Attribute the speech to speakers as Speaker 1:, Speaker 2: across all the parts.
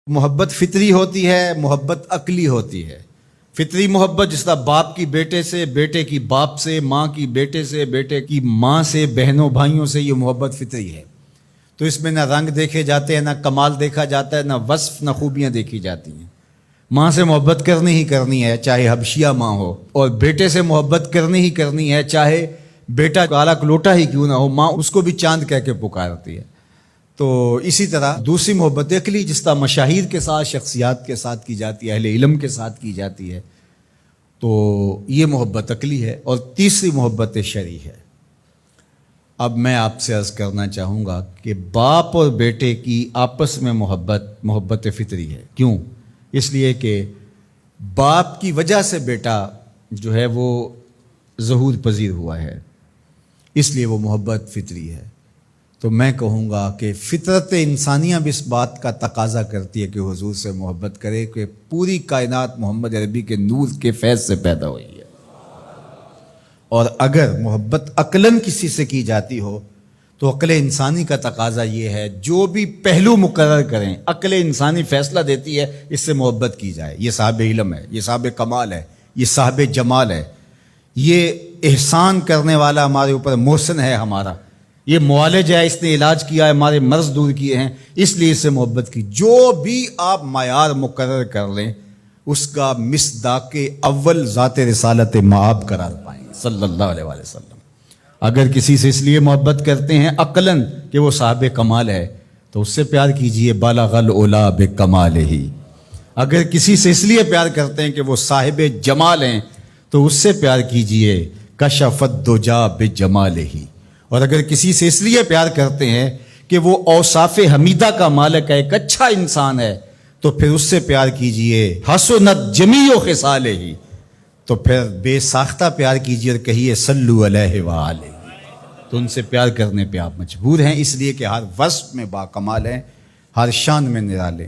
Speaker 1: محبت فطری ہوتی ہے، محبت عقلی ہوتی ہے۔ فطری محبت جس طرح باپ کی بیٹے سے، بیٹے کی باپ سے، ماں کی بیٹے سے، بیٹے کی ماں سے، بہنوں بھائیوں سے، یہ محبت فطری ہے۔ تو اس میں نہ رنگ دیکھے جاتے ہیں، نہ کمال دیکھا جاتا ہے، نہ وصف، نہ خوبیاں دیکھی جاتی ہیں۔ ماں سے محبت کرنی ہی کرنی ہے، چاہے حبشیہ ماں ہو، اور بیٹے سے محبت کرنی ہی کرنی ہے، چاہے بیٹا کالا کلوٹا ہی کیوں نہ ہو، ماں اس کو بھی چاند کہہ کے پکارتی ہے۔ تو اسی طرح دوسری محبت عقلی جس طرح مشاہیر کے ساتھ، شخصیات کے ساتھ کی جاتی ہے، اہل علم کے ساتھ کی جاتی ہے، تو یہ محبت عقلی ہے۔ اور تیسری محبت شرعی ہے۔ اب میں آپ سے عرض کرنا چاہوں گا کہ باپ اور بیٹے کی آپس میں محبت فطری ہے۔ کیوں؟ اس لیے کہ باپ کی وجہ سے بیٹا جو ہے وہ ظہور پذیر ہوا ہے، اس لیے وہ محبت فطری ہے۔ تو میں کہوں گا کہ فطرت انسانیہ بھی اس بات کا تقاضا کرتی ہے کہ حضور سے محبت کرے، کہ پوری کائنات محمد عربی کے نور کے فیض سے پیدا ہوئی ہے۔ اور اگر محبت عقلاً کسی سے کی جاتی ہو تو عقل انسانی کا تقاضا یہ ہے، جو بھی پہلو مقرر کریں، عقل انسانی فیصلہ دیتی ہے اس سے محبت کی جائے۔ یہ صاحب علم ہے، یہ صاحب کمال ہے، یہ صاحب جمال ہے، یہ احسان کرنے والا ہمارے اوپر محسن ہے، ہمارا یہ معالج ہے، اس نے علاج کیا ہے، ہمارے مرض دور کیے ہیں، اس لیے اس سے محبت کی۔ جو بھی آپ معیار مقرر کر لیں اس کا مصداق اول ذات رسالت مآب قرار پائیں صلی اللہ علیہ وآلہ وسلم۔ اگر کسی سے اس لیے محبت کرتے ہیں عقلاً کہ وہ صاحب کمال ہے تو اس سے پیار کیجئے، بالغ العلا بکمالہ۔ اگر کسی سے اس لیے پیار کرتے ہیں کہ وہ صاحب جمال ہیں تو اس سے پیار کیجئے، کشف الدجی بجمالہ۔ اور اگر کسی سے اس لیے پیار کرتے ہیں کہ وہ اوصاف حمیدہ کا مالک ہے، ایک اچھا انسان ہے، تو پھر اس سے پیار کیجئے، حسنت جمیع خصالہ۔ تو پھر بے ساختہ پیار کیجئے اور کہیے صلو علیہ وآلہ۔ تو ان سے پیار کرنے پہ آپ مجبور ہیں، اس لیے کہ ہر وصف میں باکمال ہیں، ہر شان میں نرالے،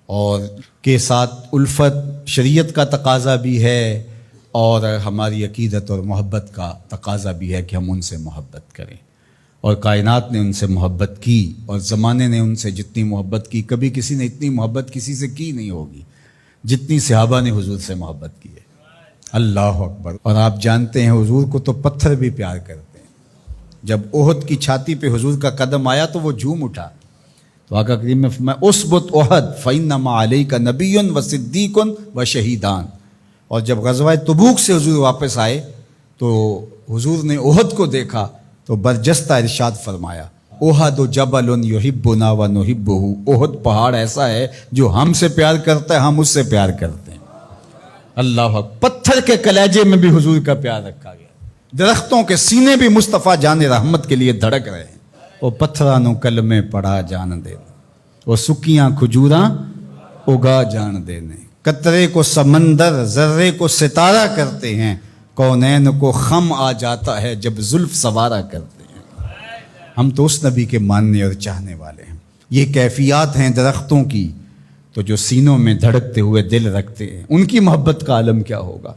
Speaker 1: اور کے ساتھ الفت شریعت کا تقاضا بھی ہے، اور ہماری عقیدت اور محبت کا تقاضا بھی ہے کہ ہم ان سے محبت کریں۔ اور کائنات نے ان سے محبت کی، اور زمانے نے ان سے جتنی محبت کی، کبھی کسی نے اتنی محبت کسی سے کی نہیں ہوگی جتنی صحابہ نے حضور سے محبت کی ہے۔ اللہ اکبر۔ اور آپ جانتے ہیں حضور کو تو پتھر بھی پیار کرتے ہیں۔ جب احد کی چھاتی پہ حضور کا قدم آیا تو وہ جھوم اٹھا، تو آقا کریم نے فرمایا اثبت احد فإنما علیک نبی و صدیق و شہیدان۔ اور جب غزوہ تبوک سے حضور واپس آئے تو حضور نے احد کو دیکھا تو برجستہ ارشاد فرمایا احد جبل یحبنا و نحبہ۔ احد پہاڑ ایسا ہے جو ہم سے پیار کرتا ہے، ہم اس سے پیار کرتے ہیں۔ اللہ اکبر۔ پتھر کے کلیجے میں بھی حضور کا پیار رکھا گیا، درختوں کے سینے بھی مصطفیٰ جان رحمت کے لیے دھڑک رہے ہیں۔ وہ پتھرانوں کلمے پڑھا جان دینا، وہ سکیاں کھجوراں اگا جان دینے، قطرے کو سمندر ذرے کو ستارہ کرتے ہیں، کونین کو خم آ جاتا ہے جب زلف سوارا کرتے ہیں۔ ہم تو اس نبی کے ماننے اور چاہنے والے ہیں۔ یہ کیفیات ہیں درختوں کی، تو جو سینوں میں دھڑکتے ہوئے دل رکھتے ہیں ان کی محبت کا عالم کیا ہوگا؟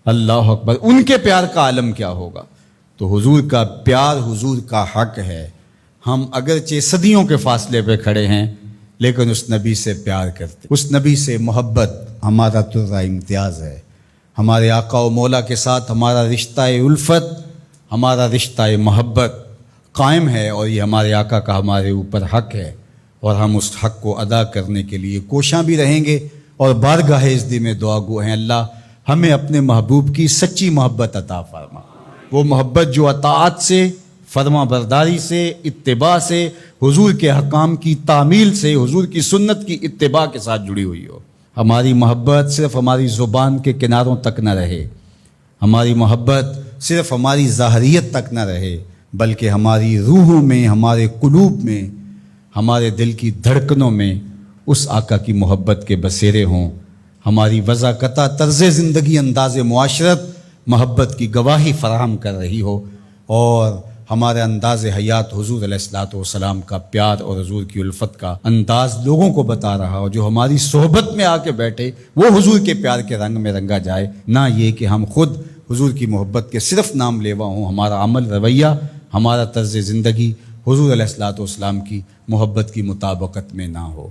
Speaker 1: اللہ اکبر۔ ان کے پیار کا عالم کیا ہوگا؟ تو حضور کا پیار حضور کا حق ہے۔ ہم اگرچہ صدیوں کے فاصلے پہ کھڑے ہیں لیکن اس نبی سے پیار کرتے، اس نبی سے محبت ہمارا ترا امتیاز ہے۔ ہمارے آقا و مولا کے ساتھ ہمارا رشتہ الفت، ہمارا رشتہ محبت قائم ہے، اور یہ ہمارے آقا کا ہمارے اوپر حق ہے، اور ہم اس حق کو ادا کرنے کے لیے کوشاں بھی رہیں گے، اور بارگاہ عزت میں دعا گو ہیں اللہ ہمیں اپنے محبوب کی سچی محبت عطا فرما، وہ محبت جو اطاعت سے، فرما برداری سے، اتباع سے، حضور کے احکام کی تعمیل سے، حضور کی سنت کی اتباع کے ساتھ جڑی ہوئی ہو۔ ہماری محبت صرف ہماری زبان کے کناروں تک نہ رہے، ہماری محبت صرف ہماری ظاہریت تک نہ رہے، بلکہ ہماری روحوں میں، ہمارے قلوب میں، ہمارے دل کی دھڑکنوں میں اس آقا کی محبت کے بسیرے ہوں۔ ہماری وضاقتہ طرز زندگی، انداز معاشرت محبت کی گواہی فراہم کر رہی ہو، اور ہمارے انداز حیات حضور علیہ الصلوۃ والسلام کا پیار اور حضور کی الفت کا انداز لوگوں کو بتا رہا ہو۔ جو ہماری صحبت میں آ کے بیٹھے وہ حضور کے پیار کے رنگ میں رنگا جائے، نہ یہ کہ ہم خود حضور کی محبت کے صرف نام لیوا ہوں، ہمارا عمل رویہ، ہمارا طرز زندگی حضور علیہ الصلوۃ والسلام کی محبت کی مطابقت میں نہ ہو۔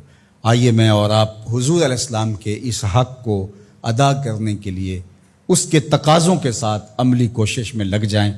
Speaker 1: آئیے میں اور آپ حضور علیہ السلام کے اس حق کو ادا کرنے کے لیے اس کے تقاضوں کے ساتھ عملی کوشش میں لگ جائیں۔